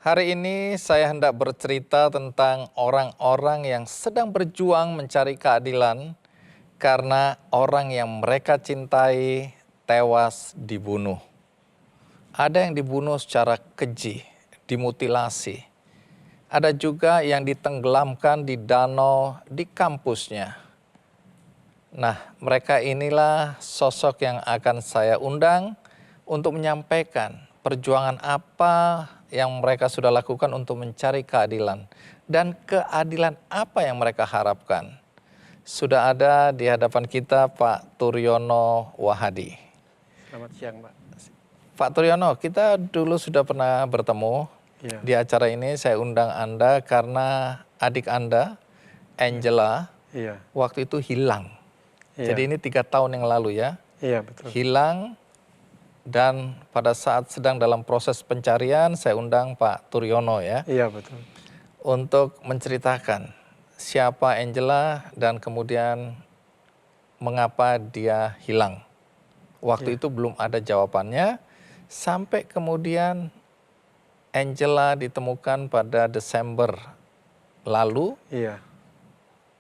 Hari ini saya hendak bercerita tentang orang-orang yang sedang berjuang mencari keadilan karena orang yang mereka cintai tewas dibunuh. Ada yang dibunuh secara keji, dimutilasi. Ada juga yang ditenggelamkan di danau di kampusnya. Nah, mereka inilah sosok yang akan saya undang untuk menyampaikan perjuangan apa yang mereka sudah lakukan untuk mencari keadilan. Dan keadilan apa yang mereka harapkan. Sudah ada di hadapan kita Pak Turyono Wahadi. Selamat siang, Pak. Pak Turyono, kita dulu sudah pernah bertemu. Iya. Di acara ini saya undang Anda karena adik Anda, Angela, Iya. waktu itu hilang. Iya. Jadi ini 3 tahun yang lalu ya. Iya, betul. Hilang dan pada saat sedang dalam proses pencarian saya undang Pak Turyono ya. Iya, betul. Untuk menceritakan siapa Angela dan kemudian mengapa dia hilang. Waktu itu belum ada jawabannya sampai kemudian Angela ditemukan pada Desember lalu Iya.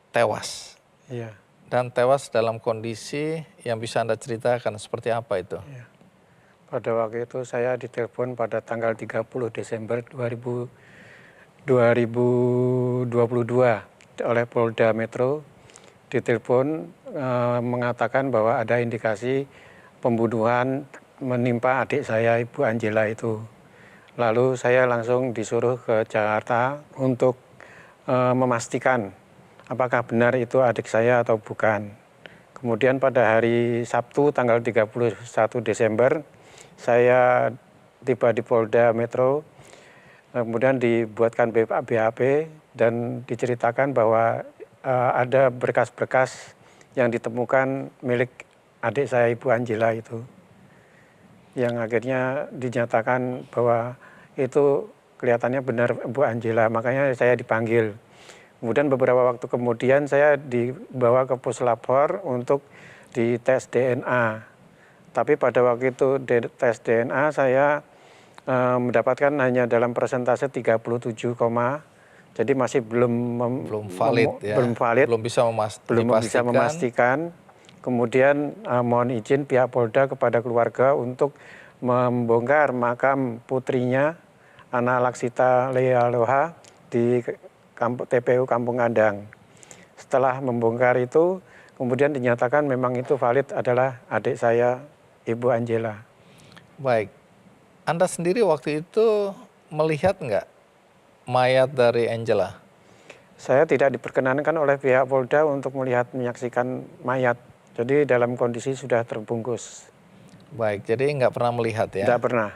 tewas. Iya. Dan tewas dalam kondisi yang bisa Anda ceritakan seperti apa itu? Iya. Pada waktu itu saya ditelepon pada tanggal 30 Desember 2022 oleh Polda Metro. Ditelepon mengatakan bahwa ada indikasi pembunuhan menimpa adik saya, Ibu Angela itu. Lalu saya langsung disuruh ke Jakarta untuk memastikan apakah benar itu adik saya atau bukan. Kemudian pada hari Sabtu tanggal 31 Desember saya tiba di Polda Metro, kemudian dibuatkan BAP dan diceritakan bahwa ada berkas-berkas yang ditemukan milik adik saya Ibu Angela itu. Yang akhirnya dinyatakan bahwa itu kelihatannya benar Ibu Angela, makanya saya dipanggil. Kemudian beberapa waktu kemudian saya dibawa ke Puslapor untuk dites DNA. Tapi pada waktu itu tes DNA saya mendapatkan hanya dalam persentase 37, jadi masih belum valid ya. Belum valid, belum bisa memastikan. Kemudian mohon izin pihak Polda kepada keluarga untuk membongkar makam putrinya Ana Laksita Lealoha di TPU Kampung Andang. Setelah membongkar itu, kemudian dinyatakan memang itu valid adalah adik saya, Ibu Angela. Baik, Anda sendiri waktu itu melihat nggak mayat dari Angela? Saya tidak diperkenankan oleh pihak Polda untuk menyaksikan mayat. Jadi dalam kondisi sudah terbungkus. Baik, jadi nggak pernah melihat ya? Tidak pernah.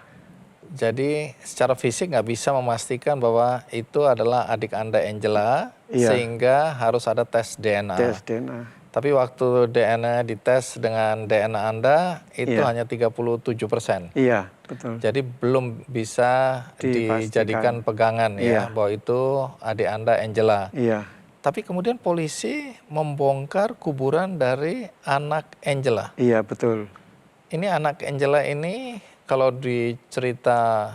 Jadi secara fisik nggak bisa memastikan bahwa itu adalah adik Anda Angela, sehingga harus ada tes DNA. Tes DNA. Tapi waktu DNA dites dengan DNA Anda itu hanya 37%. Iya, betul. Jadi belum bisa dijadikan pegangan ya bahwa itu adik Anda Angela. Iya. Tapi kemudian polisi membongkar kuburan dari anak Angela. Iya, betul. Ini anak Angela ini kalau dicerita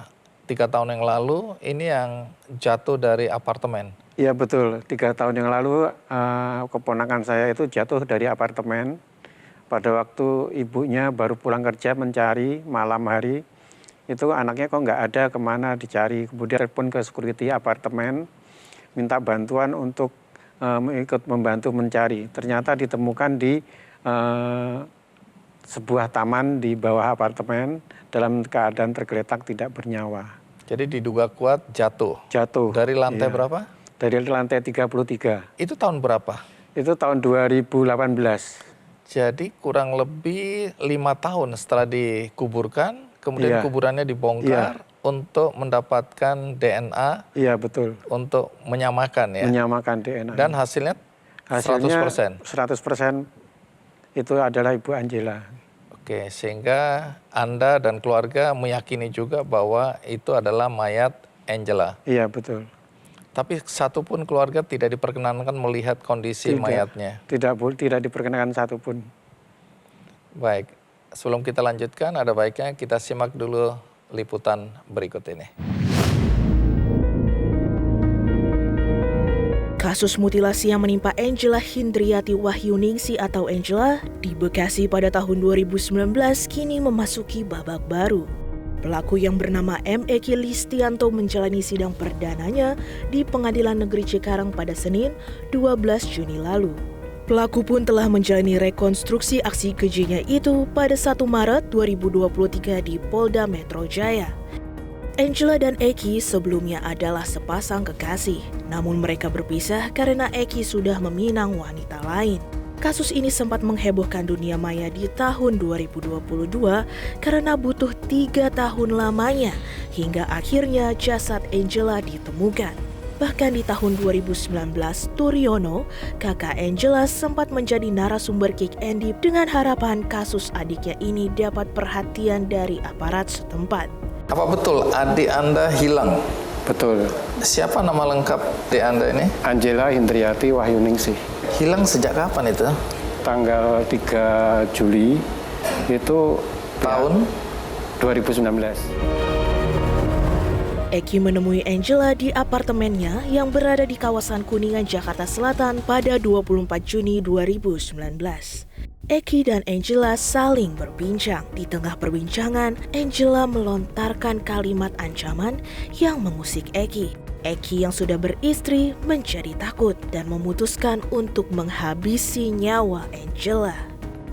3 tahun yang lalu ini yang jatuh dari apartemen. Iya, betul. 3 tahun yang lalu keponakan saya itu jatuh dari apartemen. Pada waktu ibunya baru pulang kerja mencari malam hari, itu anaknya kok nggak ada, kemana dicari. Kemudian telepon ke security apartemen, minta bantuan untuk ikut membantu mencari. Ternyata ditemukan di sebuah taman di bawah apartemen dalam keadaan tergeletak tidak bernyawa. Jadi diduga kuat jatuh. Jatuh. Dari lantai berapa? Dari lantai 33. Itu tahun berapa? Itu tahun 2018. Jadi kurang lebih 5 tahun setelah dikuburkan, kemudian kuburannya dibongkar untuk mendapatkan DNA. Iya, betul. Untuk menyamakan ya. Menyamakan DNA. Dan hasilnya 100%. 100% itu adalah Ibu Angela. Oke, sehingga Anda dan keluarga meyakini juga bahwa itu adalah mayat Angela. Iya, betul. Tapi satupun keluarga tidak diperkenankan melihat kondisi mayatnya. Tidak diperkenankan satupun. Baik, sebelum kita lanjutkan ada baiknya kita simak dulu liputan berikut ini. Kasus mutilasi yang menimpa Angela Hindriati Wahyuningsi atau Angela di Bekasi pada tahun 2019 kini memasuki babak baru. Pelaku yang bernama M. Eki Listianto menjalani sidang perdananya di Pengadilan Negeri Cikarang pada Senin 12 Juni lalu. Pelaku pun telah menjalani rekonstruksi aksi kejinya itu pada 1 Maret 2023 di Polda Metro Jaya. Angela dan Eki sebelumnya adalah sepasang kekasih, namun mereka berpisah karena Eki sudah meminang wanita lain. Kasus ini sempat menghebohkan dunia maya di tahun 2022 karena butuh 3 tahun lamanya hingga akhirnya jasad Angela ditemukan. Bahkan di tahun 2019, Turiono, kakak Angela sempat menjadi narasumber Kick Andy dengan harapan kasus adiknya ini dapat perhatian dari aparat setempat. Apa betul adik Anda hilang? Betul. Siapa nama lengkap adik Anda ini? Angela Hindriati Wahyuningsi. Hilang sejak kapan itu? Tanggal 3 Juli itu Tahun? 2019. Eki menemui Angela di apartemennya yang berada di kawasan Kuningan, Jakarta Selatan pada 24 Juni 2019. Eki dan Angela saling berbincang. Di tengah perbincangan, Angela melontarkan kalimat ancaman yang mengusik Eki. Eki yang sudah beristri menjadi takut dan memutuskan untuk menghabisi nyawa Angela.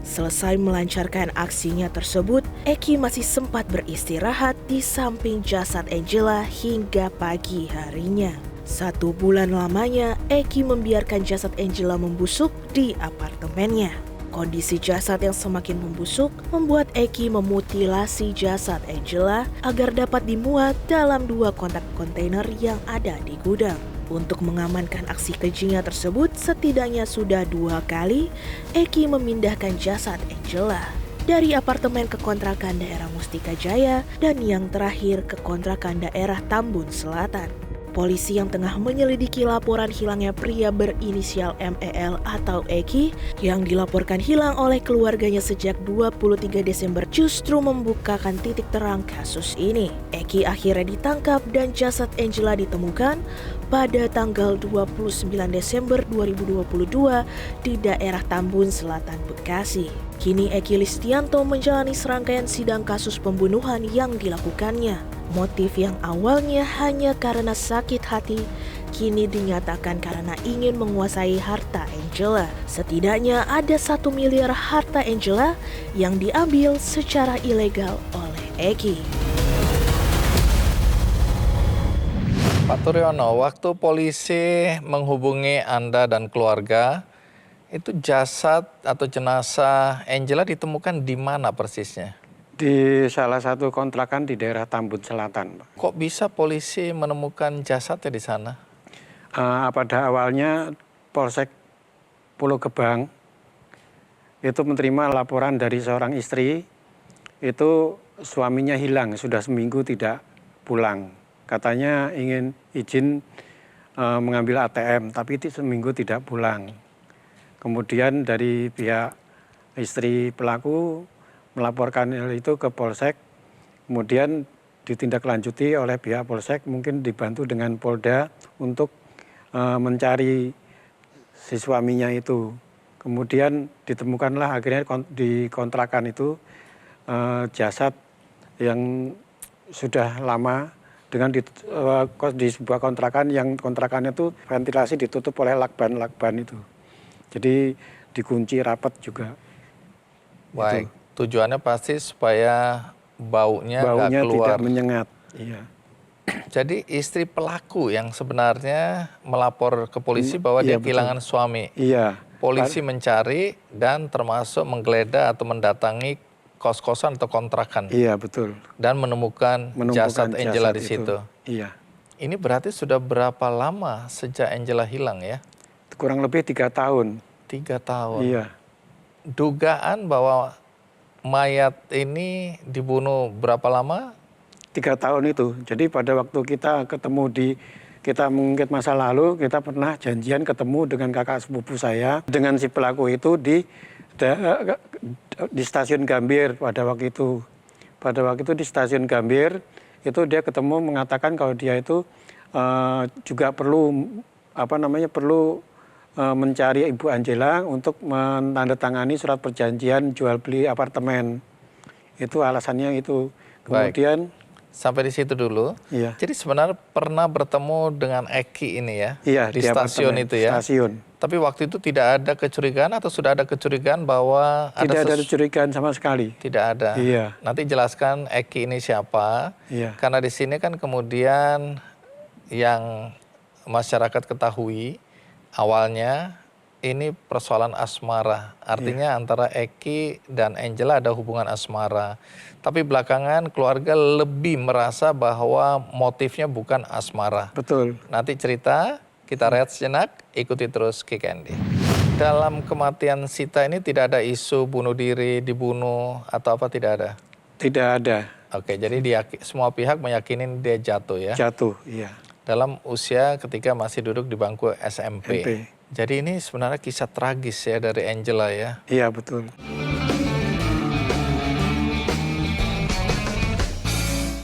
Selesai melancarkan aksinya tersebut, Eki masih sempat beristirahat di samping jasad Angela hingga pagi harinya. 1 bulan lamanya, Eki membiarkan jasad Angela membusuk di apartemennya. Kondisi jasad yang semakin membusuk membuat Eki memutilasi jasad Angela agar dapat dimuat dalam 2 kotak kontainer yang ada di gudang. Untuk mengamankan aksi kejinya tersebut, setidaknya sudah 2 kali Eki memindahkan jasad Angela dari apartemen ke kontrakan daerah Mustika Jaya dan yang terakhir ke kontrakan daerah Tambun Selatan. Polisi yang tengah menyelidiki laporan hilangnya pria berinisial MEL atau Eki yang dilaporkan hilang oleh keluarganya sejak 23 Desember justru membukakan titik terang kasus ini. Eki akhirnya ditangkap dan jasad Angela ditemukan pada tanggal 29 Desember 2022 di daerah Tambun Selatan, Bekasi. Kini Eki Listianto menjalani serangkaian sidang kasus pembunuhan yang dilakukannya. Motif yang awalnya hanya karena sakit hati, kini dinyatakan karena ingin menguasai harta Angela. Setidaknya ada 1 miliar harta Angela yang diambil secara ilegal oleh Eki. Pak Turiono, waktu polisi menghubungi Anda dan keluarga, itu jasad atau jenazah Angela ditemukan di mana persisnya? Di salah satu kontrakan di daerah Tambun Selatan, Pak. Kok bisa polisi menemukan jasadnya di sana? Pada awalnya Polsek Pulau Gebang itu menerima laporan dari seorang istri, itu suaminya hilang, sudah seminggu tidak pulang. Katanya ingin izin mengambil ATM, tapi seminggu tidak pulang. Kemudian dari pihak istri pelaku melaporkan hal itu ke Polsek, kemudian ditindaklanjuti oleh pihak Polsek, mungkin dibantu dengan Polda untuk mencari si suaminya itu. Kemudian ditemukanlah akhirnya di kontrakan itu jasad yang sudah lama dengan di sebuah kontrakan yang kontrakannya itu ventilasi ditutup oleh lakban itu. Jadi dikunci rapat juga. Baik. Itu. Tujuannya pasti supaya baunya nggak keluar. Tidak menyengat. Iya. Jadi istri pelaku yang sebenarnya melapor ke polisi bahwa dia kehilangan suami. Iya. Polisi mencari dan termasuk menggeledah atau mendatangi kos-kosan atau kontrakan. Iya, betul. Dan menemukan jasad Angela di situ. Iya. Ini berarti sudah berapa lama sejak Angela hilang ya? Kurang lebih 3 tahun. 3 tahun. Iya. Dugaan bahwa mayat ini dibunuh berapa lama? 3 tahun itu. Jadi pada waktu kita ketemu kita mengungkit masa lalu, kita pernah janjian ketemu dengan kakak sepupu saya dengan si pelaku itu di stasiun Gambir pada waktu itu. Pada waktu itu di stasiun Gambir itu dia ketemu mengatakan kalau dia itu juga perlu perlu mencari Ibu Angela untuk menandatangani surat perjanjian jual beli apartemen. Itu alasannya itu. Kemudian sampai di situ dulu. iya. Jadi sebenarnya pernah bertemu dengan Eki ini ya, Iya, di stasiun itu ya. Stasiun. Tapi waktu itu tidak ada kecurigaan atau sudah ada kecurigaan bahwa Tidak ada kecurigaan sama sekali. Tidak ada. Iya. Nanti jelaskan Eki ini siapa. Iya. Karena di sini kan kemudian yang masyarakat ketahui awalnya ini persoalan asmara. Artinya antara Eki dan Angela ada hubungan asmara. Tapi belakangan keluarga lebih merasa bahwa motifnya bukan asmara. Betul. Nanti cerita, kita rehat sejenak, ikuti terus Kick Andy. Dalam kematian Sita ini tidak ada isu bunuh diri, dibunuh, atau apa, tidak ada? Tidak ada. Oke, jadi semua pihak meyakini dia jatuh ya? Jatuh, iya. Dalam usia ketika masih duduk di bangku SMP. MP. Jadi ini sebenarnya kisah tragis ya dari Angela ya? Iya, betul.